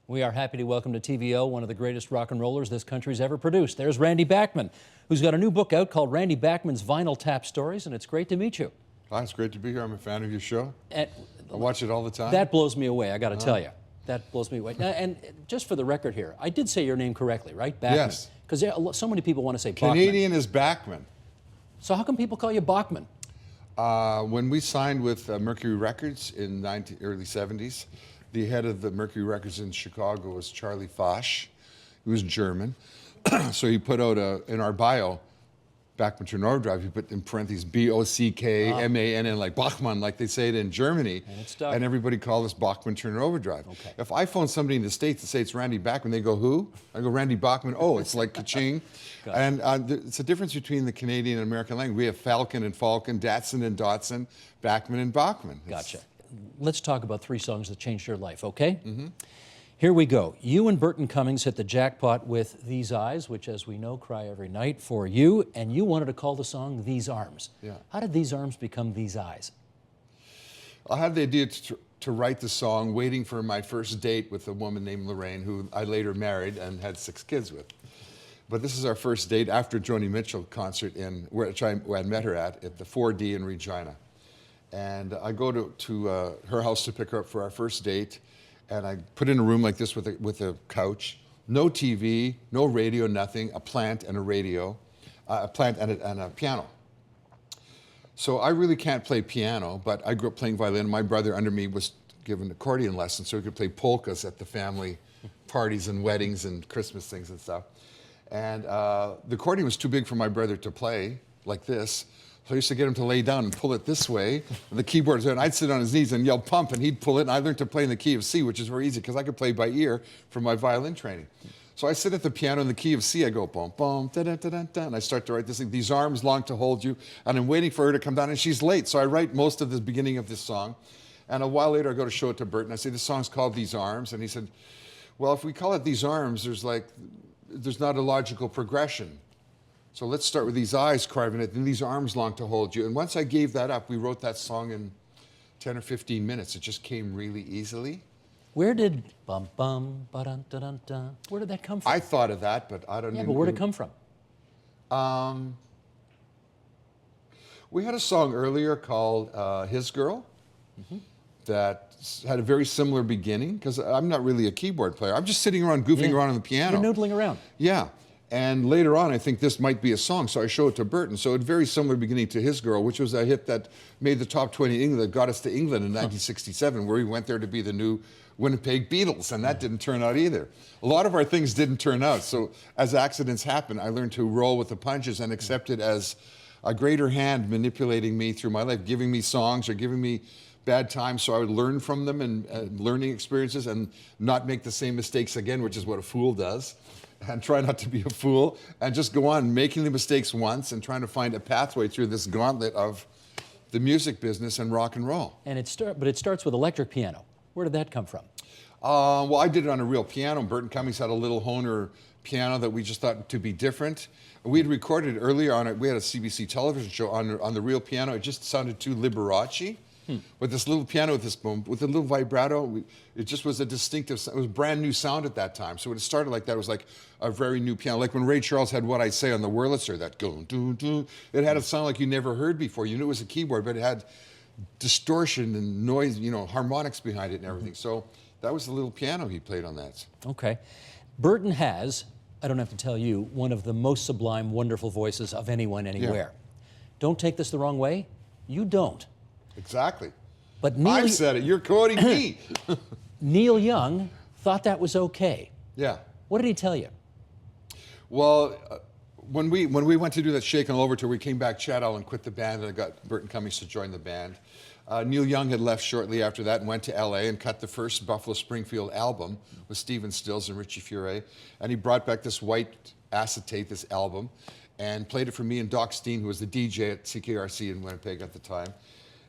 We are happy to welcome to TVO one of the greatest rock and rollers this country's ever produced. There's Randy Bachman, who's got a new book out called Randy Bachman's Vinyl Tap Stories, and it's great to meet you. Hi, it's great to be here. I'm a fan of your show. I watch it all the time. That blows me away, I got to tell you. That blows me away. Now, and just for the record here, I did say your name correctly, right? Bachman. Yes. Because so many people want to say Bachman. Canadian is Bachman. So how come people call you Bachman? When we signed with Mercury Records in early 70s, the head of the Mercury Records in Chicago was Charlie Foch. He was German. So he put out in our bio, Bachman Turner Overdrive, he put in parentheses B-O-C-K-M-A-N-N, like Bachman, like they say it in Germany. And it stuck. And everybody called us Bachman Turner Overdrive. Okay. If I phone somebody in the States to say it's Randy Bachman, they go, who? I go, Randy Bachman. Oh, it's like ka-ching. Gotcha. And it's a difference between the Canadian and American language. We have Falcon and Falcon, Datsun and Dotson, Bachman and Bachman. Gotcha. Let's talk about 3 songs that changed your life, okay? Mm-hmm. Here we go. You and Burton Cummings hit the jackpot with These Eyes, which, as we know, cry every night for you, and you wanted to call the song These Arms. Yeah. How did These Arms become These Eyes? I had the idea to write the song waiting for my first date with a woman named Lorraine, who I later married and had 6 kids with. But this is our first date after Joni Mitchell concert where I met her at the 4D in Regina. And I go to her house to pick her up for our first date, and I put in a room like this with a couch, no TV, no radio, nothing, a plant and a radio, a plant and a piano. So I really can't play piano, but I grew up playing violin. My brother under me was given accordion lessons so he could play polkas at the family parties and weddings and Christmas things and stuff. And the accordion was too big for my brother to play like this. So I used to get him to lay down and pull it this way. And the keyboard was there, and I'd sit on his knees and yell pump, and he'd pull it. And I learned to play in the key of C, which is very easy because I could play by ear from my violin training. So I sit at the piano in the key of C. I go boom, boom, da da da da da, and I start to write this thing. These arms long to hold you, and I'm waiting for her to come down, and she's late. So I write most of the beginning of this song, and a while later I go to show it to Burton. I say this song's called These Arms, and he said, well, if we call it These Arms, there's not a logical progression. So let's start with these eyes carving it, and these arms long to hold you. And once I gave that up, we wrote that song in 10 or 15 minutes. It just came really easily. Where did bum bum ba dun dun dun dun? Where did that come from? I thought of that, but I don't know. Yeah, but where did it come from? We had a song earlier called His Girl that had a very similar beginning, because I'm not really a keyboard player. I'm just sitting around goofing around on the piano. You're noodling around. Yeah. And later on, I think this might be a song, so I show it to Burton. So it had very similar beginning to His Girl, which was a hit that made the top 20 in England, that got us to England in 1967, where we went there to be the new Winnipeg Beatles, and that didn't turn out either. A lot of our things didn't turn out, so as accidents happen, I learned to roll with the punches and accept it as a greater hand manipulating me through my life, giving me songs or giving me bad times, so I would learn from them and learning experiences and not make the same mistakes again, which is what a fool does. And try not to be a fool, and just go on making the mistakes once and trying to find a pathway through this gauntlet of the music business and rock and roll. And but it starts with electric piano. Where did that come from? Well, I did it on a real piano. Burton Cummings had a little Hohner piano that we just thought to be different. We had recorded earlier on it. We had a CBC television show on the real piano. It just sounded too Liberace. With this little piano with this boom, with a little vibrato, it just was a distinctive, it was a brand new sound at that time. So when it started like that, it was like a very new piano. Like when Ray Charles had What I Say on the Wurlitzer, that go, doo, doo, it had a sound like you never heard before. You knew it was a keyboard, but it had distortion and noise, harmonics behind it and everything. So that was the little piano he played on that. Okay. Burton has, I don't have to tell you, one of the most sublime, wonderful voices of anyone, anywhere. Yeah. Don't take this the wrong way. You don't. Exactly. But I've said it. You're quoting me. Neil Young thought that was okay. Yeah. What did he tell you? Well, when we went to do that Shakin' All Over tour, we came back. Chad Allen quit the band, and I got Burton Cummings to join the band. Neil Young had left shortly after that and went to L.A. and cut the first Buffalo Springfield album with Stephen Stills and Richie Furay. And he brought back this white acetate, this album, and played it for me and Doc Steen, who was the DJ at CKRC in Winnipeg at the time.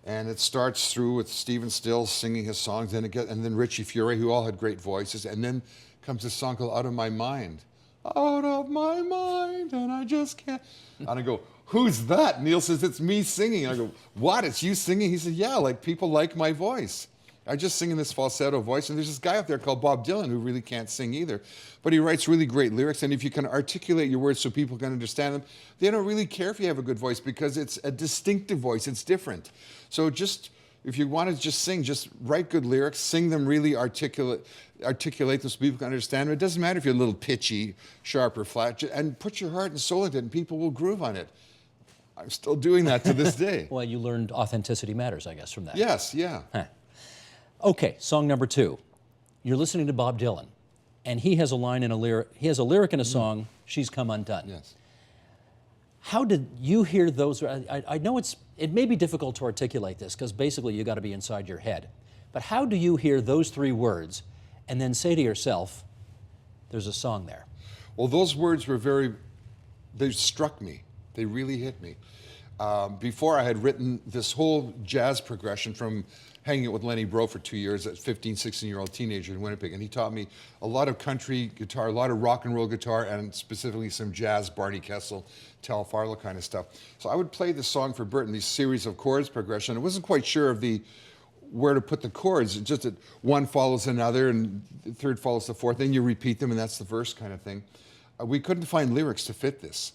And it starts through with Stephen Stills singing his songs, and then Richie Furay, who all had great voices, and then comes this song called Out of My Mind. Out of my mind, and I just can't. And I go, who's that? Neil says, it's me singing. And I go, what, it's you singing? He said, yeah, like people like my voice. I just sing in this falsetto voice, and there's this guy out there called Bob Dylan who really can't sing either, but he writes really great lyrics, and if you can articulate your words so people can understand them, they don't really care if you have a good voice because it's a distinctive voice, it's different. So just, if you want to just sing, just write good lyrics, sing them really articulate them so people can understand them. It doesn't matter if you're a little pitchy, sharp, or flat, and put your heart and soul into it, and people will groove on it. I'm still doing that to this day. Well, you learned authenticity matters, I guess, from that. Yes, yeah. Huh. Okay, song number 2. You're listening to Bob Dylan, and he has a line in a lyric. He has a lyric in a song, "She's Come Undone." Yes. How did you hear those? I know it may be difficult to articulate this because basically you got to be inside your head. But how do you hear those 3 words and then say to yourself, "There's a song there"? Well, those words were they struck me. They really hit me. Before I had written this whole jazz progression from hanging out with Lenny Breau for 2 years, a 15, 16-year-old teenager in Winnipeg, and he taught me a lot of country guitar, a lot of rock and roll guitar, and specifically some jazz, Barney Kessel, Tal Farlow kind of stuff. So I would play this song for Burton, these series of chords progression. I wasn't quite sure of where to put the chords. It's just that one follows another, and the third follows the fourth, then you repeat them, and that's the verse kind of thing. We couldn't find lyrics to fit this.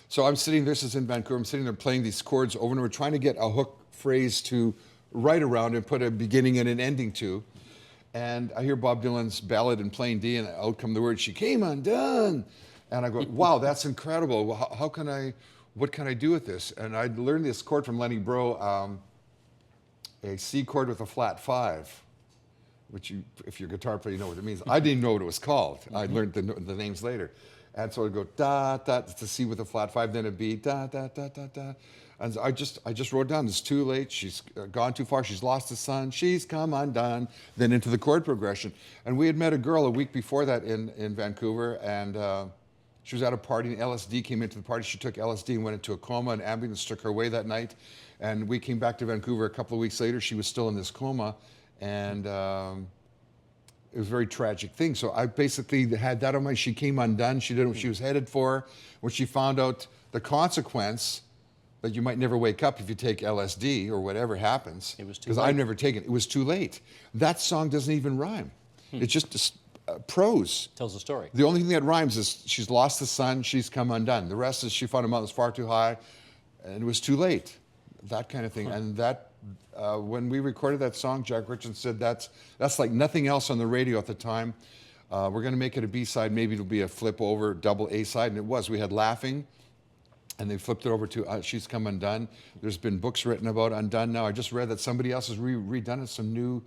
So I'm sitting, this is in Vancouver, I'm sitting there playing these chords over and over, trying to get a hook phrase to write around and put a beginning and an ending to. And I hear Bob Dylan's ballad in plain D, and out come the words, "She came undone." And I go, wow, that's incredible. Well, what can I do with this? And I learned this chord from Lenny Breau, a C chord with a flat 5, which if you're a guitar player, you know what it means. I didn't know what it was called. I learned the names later. And so I'd go da, da, it's a C with a flat 5, then a B, da, da, da, da, da. And I just wrote down, it's too late, she's gone too far, she's lost the sun, she's come undone, then into the chord progression. And we had met a girl a week before that in Vancouver, and she was at a party, and LSD came into the party. She took LSD and went into a coma, and ambulance took her away that night. And we came back to Vancouver a couple of weeks later, she was still in this coma, and it was a very tragic thing. So I basically had that on my, she came undone, she didn't know what she was headed for. When she found out the consequence, that you might never wake up if you take LSD or whatever happens. It was too late. Because I've never taken it. It was too late. That song doesn't even rhyme. It's just prose. Tells a story. The only thing that rhymes is she's lost the sun, she's come undone. The rest is she found a mountain that's far too high, and it was too late. That kind of thing. And that, when we recorded that song, Jack Richardson said that's like nothing else on the radio at the time. We're going to make it a B-side. Maybe it'll be a flip over, double A-side. And it was. We had Laughing, and they flipped it over to She's Come Undone. There's been books written about Undone now. I just read that somebody else has redone it, some new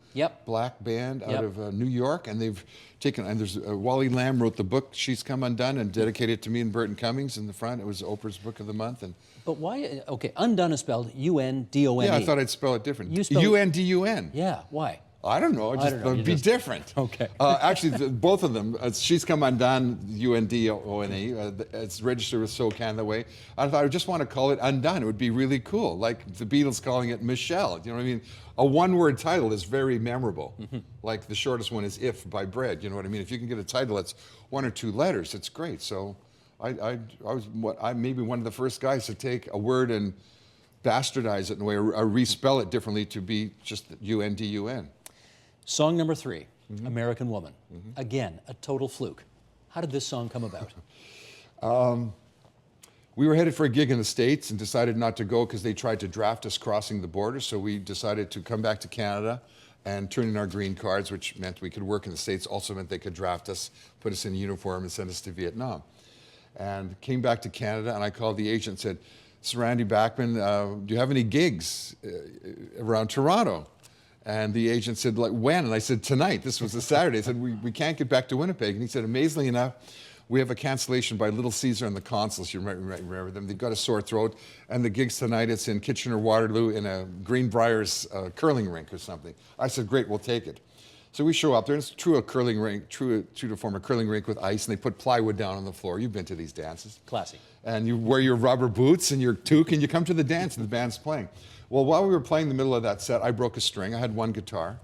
black band out of New York, and they've taken, and there's Wally Lamb wrote the book She's Come Undone and dedicated it to me and Burton Cummings in the front. It was Oprah's book of the month. And but why, okay, Undone is spelled U-N-D-O-N-E. yeah, I thought I'd spell it different. You spell U-N-D-U-N. Yeah, why? I don't know. I don't know. Be different. Okay. Actually, both of them. She's Come Undone, U-N-D-O-N-E. It's registered with SOCAN that way. I thought I just want to call it Undone. It would be really cool, like the Beatles calling it Michelle. You know what I mean? A one-word title is very memorable. Like the shortest one is If by Bread. You know what I mean? If you can get a title that's 1 or 2 letters, it's great. So I was maybe one of the first guys to take a word and bastardize it in a way, or respell it differently to be just U-N-D-U-N. Song number 3, American Woman. Again, a total fluke. How did this song come about? We were headed for a gig in the States and decided not to go because they tried to draft us crossing the border. So we decided to come back to Canada and turn in our green cards, which meant we could work in the States, also meant they could draft us, put us in uniform, and send us to Vietnam. And came back to Canada, and I called the agent and said, "This is Randy Bachman, do you have any gigs around Toronto?" And the agent said, like, when? And I said, tonight. This was a Saturday. I said, we can't get back to Winnipeg. And he said, amazingly enough, we have a cancellation by Little Caesar and the Consuls. You might remember them. They've got a sore throat. And the gig's tonight. It's in Kitchener-Waterloo in a Greenbriers curling rink or something. I said, great, we'll take it. So we show up there, and it's true to form a curling rink with ice, and they put plywood down on the floor. You've been to these dances. Classy. And you wear your rubber boots and your toque, and you come to the dance, and the band's playing. Well, while we were playing in the middle of that set, I broke a string. I had one guitar.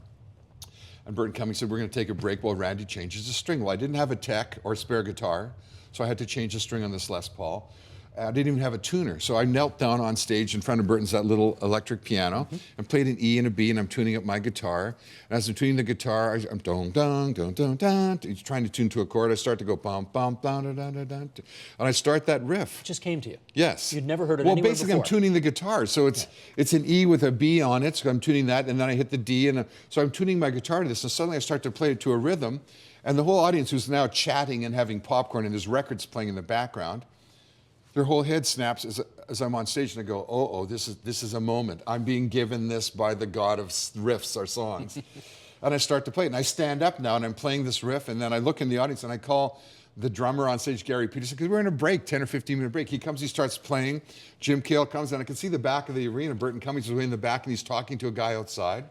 And Burton Cummings said, we're going to take a break while Randy changes the string. Well, I didn't have a tech or spare guitar, so I had to change the string on this Les Paul. I didn't even have a tuner. So I knelt down on stage in front of Burton's that little electric piano and played an E and a B, and I'm tuning up my guitar. And as I'm tuning the guitar, I'm dong, dong, dong, dong, dong, trying to tune to a chord. I start to go bum, bum, bum, da, da, da, da, and I start that riff. It just came to you. Yes. You'd never heard it well, anywhere basically, before. I'm tuning the guitar. So it's an E with a B on it. So I'm tuning that, and then I hit the D. So I'm tuning my guitar to this, and suddenly I start to play it to a rhythm. And the whole audience, who's now chatting and having popcorn, and there's records playing in the background, their whole head snaps as I'm on stage, and I go, oh, this is a moment. I'm being given this by the god of riffs or songs. And I start to play it, and I stand up now, and I'm playing this riff, and then I look in the audience, and I call the drummer on stage, Gary Peterson, because we're in a break, 10 or 15-minute break. He comes, he starts playing. Jim Cale comes, and I can see the back of the arena. Burton Cummings is way in the back, and he's talking to a guy outside.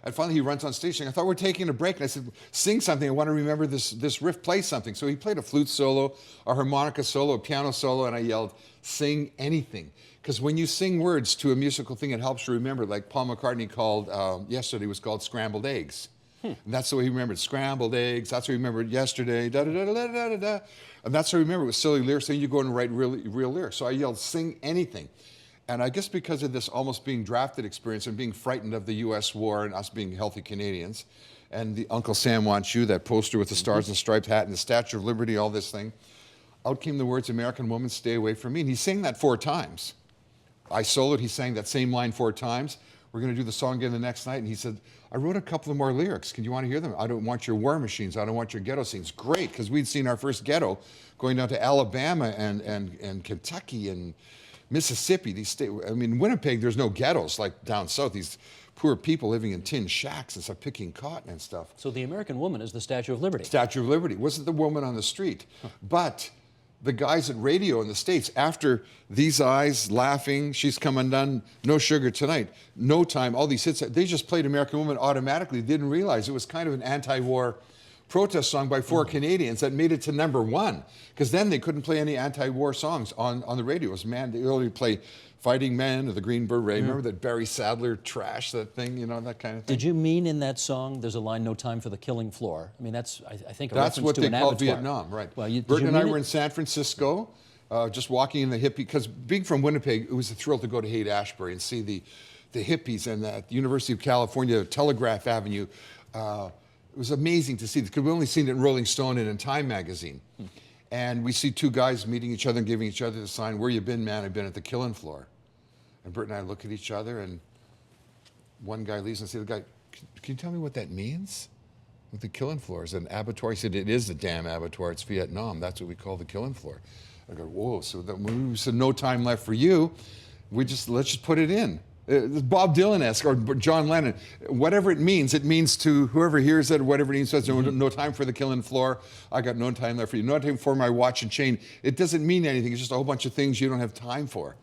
And finally, he runs on stage saying, I thought we were taking a break. And I said, sing something. I want to remember this riff. Play something. So he played a flute solo, a harmonica solo, a piano solo, and I yelled, sing anything. Because when you sing words to a musical thing, it helps you remember. Like Paul McCartney called, yesterday was called Scrambled Eggs. And that's the way he remembered. Scrambled eggs. That's what he remembered yesterday. Da, da, da, da, da, da, da. And that's what he remembered. It was silly lyrics. Then you go and write real lyrics. So I yelled, sing anything. And I guess because of this almost being drafted experience and being frightened of the U.S. war and us being healthy Canadians, and the Uncle Sam Wants You, that poster with the Stars and Stripes hat and the Statue of Liberty, all this thing, out came the words, American woman, stay away from me. And he sang that 4 times. I soloed, he sang that same line 4 times. We're going to do the song again the next night. And he said, I wrote a couple of more lyrics. Can you want to hear them? I don't want your war machines. I don't want your ghetto scenes. Great, because we'd seen our first ghetto going down to Alabama and Kentucky and Mississippi. Winnipeg, there's no ghettos like down south. These poor people living in tin shacks and stuff, picking cotton and stuff. So the American woman is the Statue of Liberty. Statue of Liberty. Wasn't the woman on the street. But the guys at radio in the States, after These Eyes, Laughing, She's Come Undone, No Sugar Tonight, No Time, all these hits, they just played American Woman automatically. They didn't realize it was kind of an anti-war protest song by 4 Canadians that made it to #1, because then they couldn't play any anti-war songs on the radio. It was, man, they only play Fighting Men or the Green Beret. Remember that Barry Sadler trash, that thing, you know, that kind of thing? Did you mean in that song, there's a line, no time for the killing floor? I mean, that's, I think, a That's reference what to they an call abattoir. Vietnam, right. Well, Burton and I were it? in San Francisco, just walking in the hippie, because being from Winnipeg, it was a thrill to go to Haight-Ashbury and see the hippies, and at the University of California, Telegraph Avenue. It was amazing to see, because we only seen it in Rolling Stone and in Time magazine. And we see 2 guys meeting each other and giving each other the sign, where you been, man? I've been at the killing floor. And Bert and I look at each other, and one guy leaves and says, the guy, can you tell me what that means? With the killing floor, is it an abattoir? He said, it is the damn abattoir. It's Vietnam. That's what we call the killing floor. I go, whoa. So then when we said no time left for you, let's just put it in. Bob Dylan-esque, or John Lennon, whatever it means to whoever hears it, or whatever it means. Says, no time for the killing floor. I got no time left for you. No time for my watch and chain. It doesn't mean anything. It's just a whole bunch of things you don't have time for.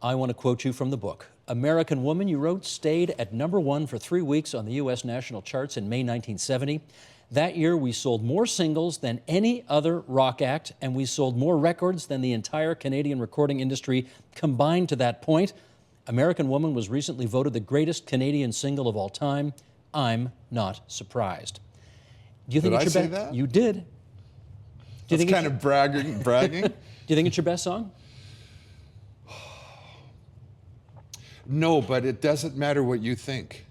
I want to quote you from the book. American Woman, you wrote, stayed at #1 for 3 weeks on the U.S. national charts in May 1970. That year, we sold more singles than any other rock act, and we sold more records than the entire Canadian recording industry combined to that point. American Woman was recently voted the greatest Canadian single of all time. I'm not surprised. Do you think Did it's I your say that? You did. That's kind of bragging. Do you think it's your best song? No, but it doesn't matter what you think.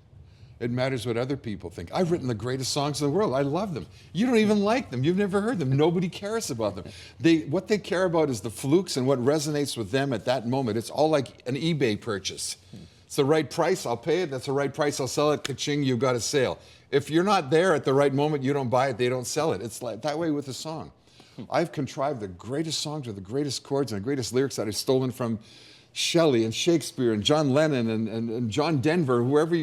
It matters what other people think. I've written the greatest songs in the world. I love them. You don't even like them. You've never heard them. Nobody cares about them. What they care about is the flukes and what resonates with them at that moment. It's all like an eBay purchase. It's the right price, I'll pay it. That's the right price, I'll sell it. Ka-ching, you've got a sale. If you're not there at the right moment, you don't buy it, they don't sell it. It's like that way with a song. I've contrived the greatest songs with the greatest chords and the greatest lyrics that I've stolen from Shelley and Shakespeare and John Lennon and John Denver, whoever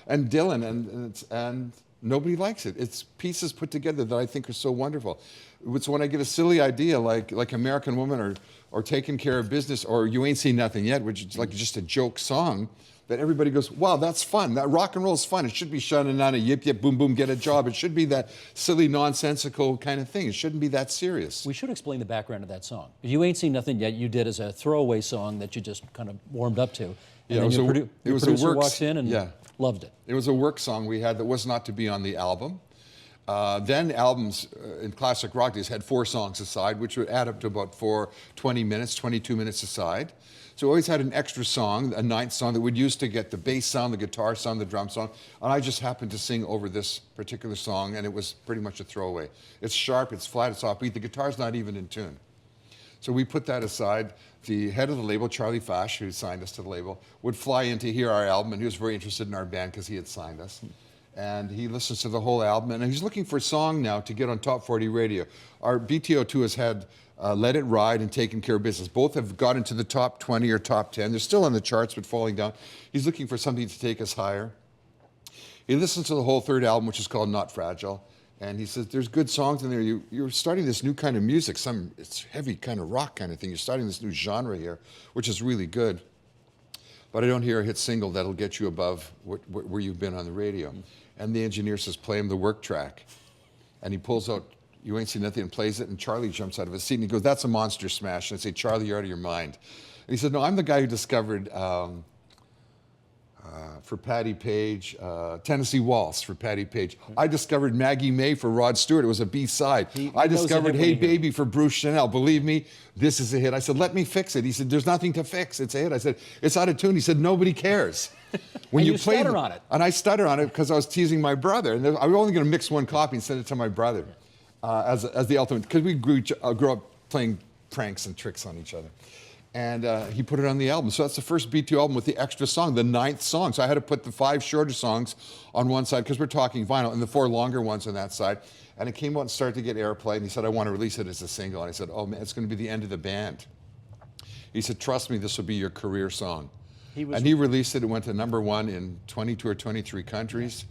and Dylan, and nobody likes it. It's pieces put together that I think are so wonderful. It's when I get a silly idea like American Woman or Taking Care of Business or You Ain't Seen Nothing Yet, which is like just a joke song, that everybody goes, wow, that's fun. That rock and roll is fun. It should be shunning on a yip, yip, boom, boom, get a job. It should be that silly, nonsensical kind of thing. It shouldn't be that serious. We should explain the background of that song. You Ain't Seen Nothing Yet, you did as a throwaway song that you just kind of warmed up to. And yeah, then your producer walks in and yeah. loved it. It was a work song we had that was not to be on the album. Then albums in classic rock days had 4 songs aside, which would add up to about 20 minutes, 22 minutes aside. So we always had an extra song, a 9th song that we'd use to get the bass sound, the guitar sound, the drum song. And I just happened to sing over this particular song, and it was pretty much a throwaway. It's sharp, it's flat, it's offbeat. The guitar's not even in tune. So we put that aside. The head of the label, Charlie Fash, who signed us to the label, would fly in to hear our album, and he was very interested in our band because he had signed us. And he listens to the whole album, and he's looking for a song now to get on Top 40 radio. Our BTO2 has had Let It Ride and Taken Care of Business. Both have got into the top 20 or top 10. They're still on the charts, but falling down. He's looking for something to take us higher. He listens to the whole 3rd album, which is called Not Fragile. And he says, there's good songs in there. You're starting this new kind of music, it's heavy kind of rock kind of thing. You're starting this new genre here, which is really good. But I don't hear a hit single that'll get you above where you've been on the radio. And the engineer says, play him the work track. And he pulls out You Ain't Seen Nothing and plays it, and Charlie jumps out of his seat and he goes, that's a monster smash. And I say, Charlie, you're out of your mind. And he said, no, I'm the guy who discovered for Patti Page, Tennessee Waltz for Patti Page. I discovered Maggie May for Rod Stewart. It was a B-side. I discovered Hey Baby for Bruce Chanel. Believe me, this is a hit. I said, let me fix it. He said, there's nothing to fix. It's a hit. I said, it's out of tune. He said, nobody cares. When you stutter on it. And I stutter on it because I was teasing my brother. And I was only going to mix 1 copy and send it to my brother as the ultimate, because we grew up playing pranks and tricks on each other. And he put it on the album. So that's the first B2 album with the extra song, the 9th song. So I had to put the 5 shorter songs on one side, because we're talking vinyl, and the 4 longer ones on that side. And it came out and started to get airplay, and he said, I want to release it as a single. And I said, oh man, it's going to be the end of the band. He said, trust me, this will be your career song. He released it. It went to #1 in 22 or 23 countries.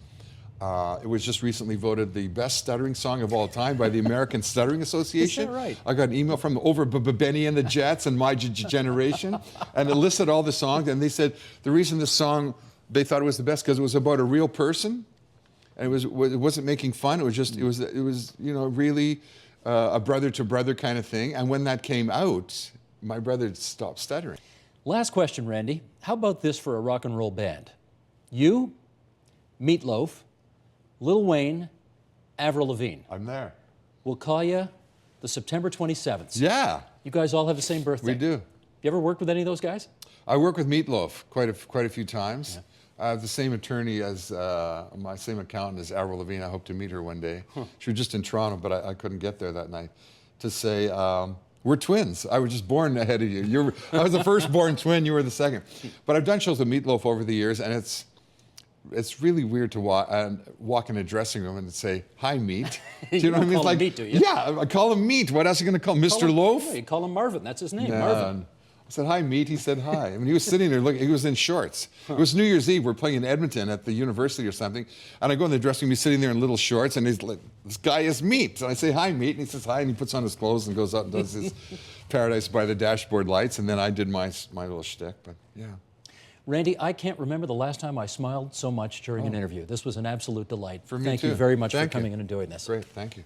It was just recently voted the best stuttering song of all time by the American Stuttering Association. Is that right? I got an email from over Benny and the Jets and My Generation, and it listed all the songs, and they said the reason this song, they thought it was the best because it was about a real person, and it wasn't making fun. It was just, it was really a brother to brother kind of thing. And when that came out, my brother stopped stuttering. Last question, Randy. How about this for a rock and roll band? You, Meatloaf, Lil Wayne, Avril Lavigne. I'm there. We'll call you the September 27th. Yeah. You guys all have the same birthday. We do. You ever worked with any of those guys? I work with Meatloaf quite a few times. Yeah. I have the same attorney as my same accountant as Avril Lavigne. I hope to meet her one day. She was just in Toronto, but I couldn't get there that night. To say, we're twins. I was just born ahead of you. I was the firstborn twin. You were the second. But I've done shows with Meatloaf over the years, and it's really weird to walk in a dressing room and say, hi, Meat. Do you know what I mean? Call him Meat, do you? Yeah, I call him Meat. What else are you going to call him? Mr. Loaf? Yeah, you call him Marvin. That's his name, No. Marvin. I said, hi, Meat. He said, hi. I mean, he was sitting there looking. He was in shorts. It was New Year's Eve. We're playing in Edmonton at the university or something. And I go in the dressing room. He's sitting there in little shorts. And he's like, this guy is Meat. And I say, hi, Meat. And he says, hi. And he puts on his clothes and goes out and does his Paradise by the Dashboard Lights. And then I did my little shtick. But, yeah. Randy, I can't remember the last time I smiled so much during an interview. This was an absolute delight. For me, Thank too. you very much for Thank you. coming in and doing this. Great. Thank you.